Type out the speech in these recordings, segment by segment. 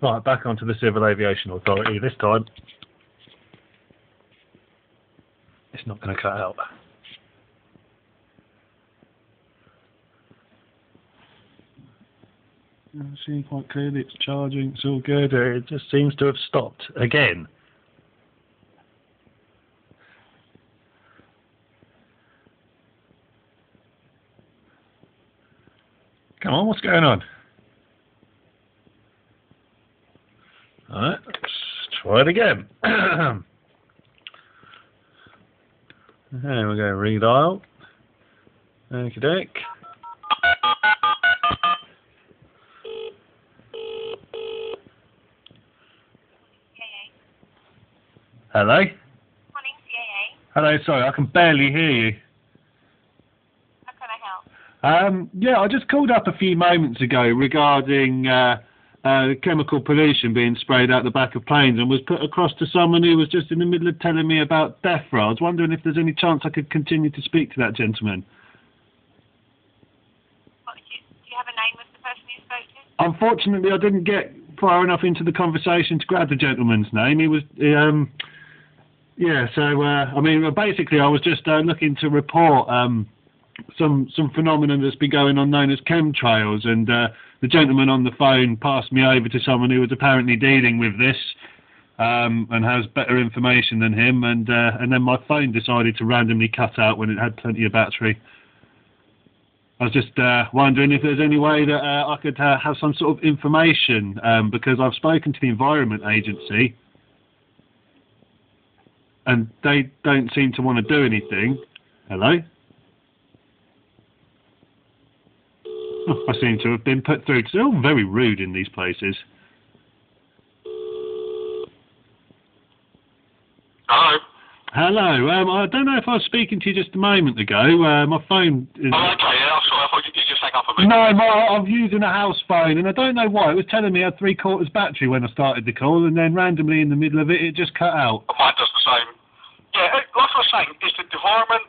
Right, back onto the Civil Aviation Authority. This time, it's not going to cut out. I'm seeing quite clearly it's charging, it's all good. It just seems to have stopped again. Come on, what's going on? Alright, let's try it again. There we go, redial. Okie doke. Hello? Morning, CAA. Hello, sorry, I can barely hear you. How can I help? Yeah, I just called up a few moments ago regarding chemical pollution being sprayed out the back of planes, and was put across to someone who was just in the middle of telling me about DEFRA. I was wondering if there's any chance I could continue to speak to that gentleman. Do you have a name of the person you spoke to? Unfortunately, I didn't get far enough into the conversation to grab the gentleman's name. He was... Yeah, so, I mean, basically I was just looking to report some phenomenon that's been going on known as chemtrails, and the gentleman on the phone passed me over to someone who was apparently dealing with this and has better information than him, and then my phone decided to randomly cut out when it had plenty of battery. I was just wondering if there's any way that I could have some sort of information, because I've spoken to the Environment Agency, and they don't seem to want to do anything. Hello? Oh, I seem to have been put through. They're all very rude in these places. Hello? Hello. I don't know if I was speaking to you just a moment ago. My phone is... Oh, okay, yeah, I'm sorry, I thought you just hang up a bit. No, I'm using a house phone, and I don't know why. It was telling me I had 3/4 battery when I started the call, and then randomly in the middle of it, it just cut out. Mine does the same. Yeah, like I was saying, it's the Department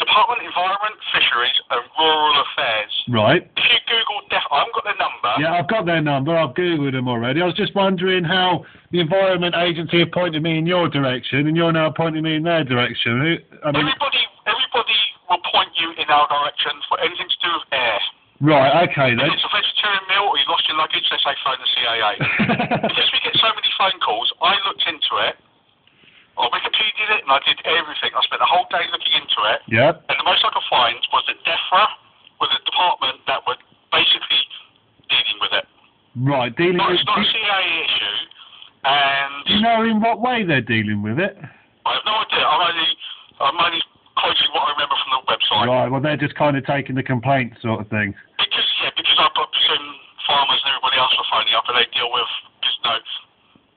of Environment, Fisheries and Rural Affairs. Right. If you Google I haven't got their number. Yeah, I've got their number. I've Googled them already. I was just wondering how the Environment Agency have pointed me in your direction, and you're now pointing me in their direction. Everybody will point you in our direction for anything to do with air. Right, okay then. If it's a vegetarian meal or you lost your luggage, they say phone the CAA. Because we get so many phone calls, I looked into it. I Wikipedia'd it and I did everything. I spent the whole day looking into it. Yep. And the most I could find was that DEFRA was a department that were basically dealing with it. Right, dealing with... It's not a CAA issue, and... Do you know in what way they're dealing with it? I have no idea. I'm only quoting what I remember from the website. Right, well they're just kind of taking the complaint sort of thing. Because I presume farmers and everybody else were phoning up and they deal with...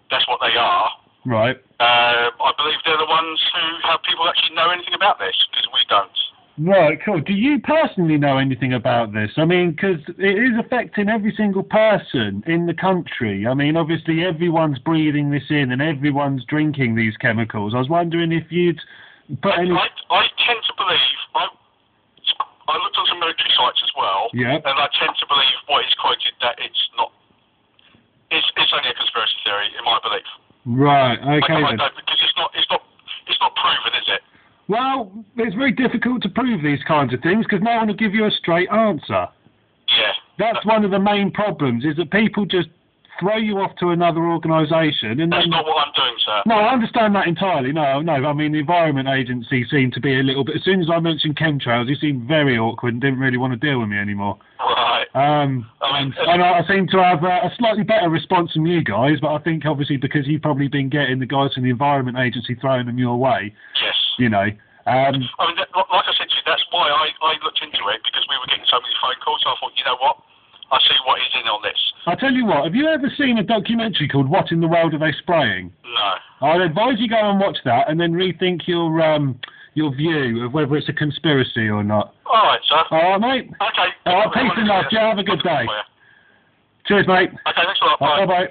that's what they are. Right. I believe they're the ones who have people actually know anything about this, because we don't. Right, cool. Do you personally know anything about this? I mean, because it is affecting every single person in the country. I mean, obviously everyone's breathing this in and everyone's drinking these chemicals. I was wondering if you'd put any... I tend to believe... I looked on some military sites as well, yep. And I tend to believe what is quoted, that it's not... It's only a conspiracy theory, in my belief. Right, okay then. Because it's not proven, is it? Well, it's very difficult to prove these kinds of things because no one will give you a straight answer. Yeah. That's one of the main problems, is that people just throw you off to another organisation. And that's not what I'm doing, sir. No, I understand that entirely. No. I mean, the Environment Agency seemed to be a little bit... As soon as I mentioned chemtrails, he seemed very awkward and didn't really want to deal with me anymore. Right. And I seem to have a slightly better response from you guys, but I think obviously because you've probably been getting the guys from the Environment Agency throwing them your way. Yes. You know. I mean, like I said to you, that's why I looked into it, because we were getting so many phone calls, so I thought, you know what? I'll see what is in on this. I'll tell you what, have you ever seen a documentary called What in the World Are They Spraying? No. I'd advise you go and watch that and then rethink your view of whether it's a conspiracy or not. All right, sir. All right, mate? Okay. All right, peace and love. Yeah, have a good day. Cheers, mate. Okay, thanks a lot. Bye. Bye-bye.